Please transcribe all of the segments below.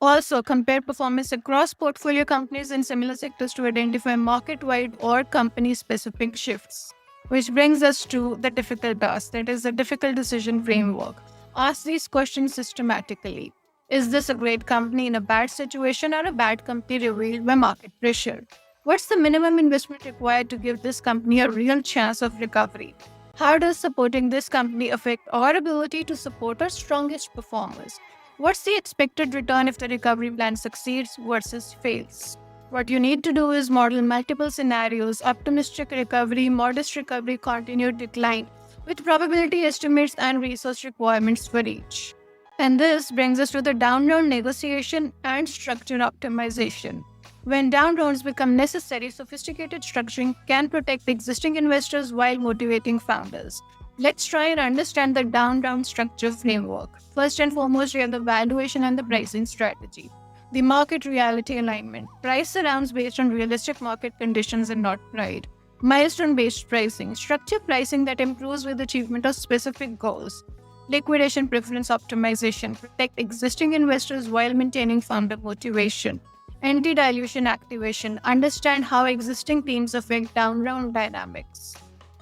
Also, compare performance across portfolio companies in similar sectors to identify market wide or company specific shifts. Which brings us to the difficult task, that is, the difficult decision framework. Ask these questions systematically. Is this a great company in a bad situation or a bad company revealed by market pressure? What's the minimum investment required to give this company a real chance of recovery? How does supporting this company affect our ability to support our strongest performers? What's the expected return if the recovery plan succeeds versus fails? What you need to do is model multiple scenarios: optimistic recovery, modest recovery, continued decline, with probability estimates and resource requirements for each. And this brings us to the down round negotiation and structure optimization. When down rounds become necessary, sophisticated structuring can protect existing investors while motivating founders. Let's try and understand the down round structure framework. First and foremost, we have the valuation and the pricing strategy. The market reality alignment. Price rounds based on realistic market conditions and not pride. Milestone based pricing. Structure pricing that improves with achievement of specific goals. Liquidation preference optimization. Protect existing investors while maintaining founder motivation. Anti-dilution activation. Understand how existing teams affect down-round dynamics.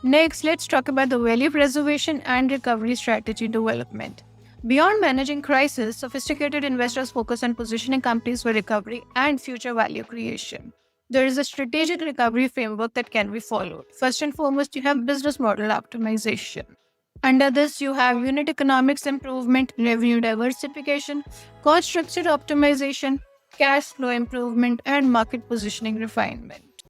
Next, let's talk about the value preservation and recovery strategy development. Beyond managing crisis, sophisticated investors focus on positioning companies for recovery and future value creation. There is a strategic recovery framework that can be followed. First and foremost, you have business model optimization. Under this, you have unit economics improvement, revenue diversification, cost structure optimization, cash flow improvement, and market positioning refinement.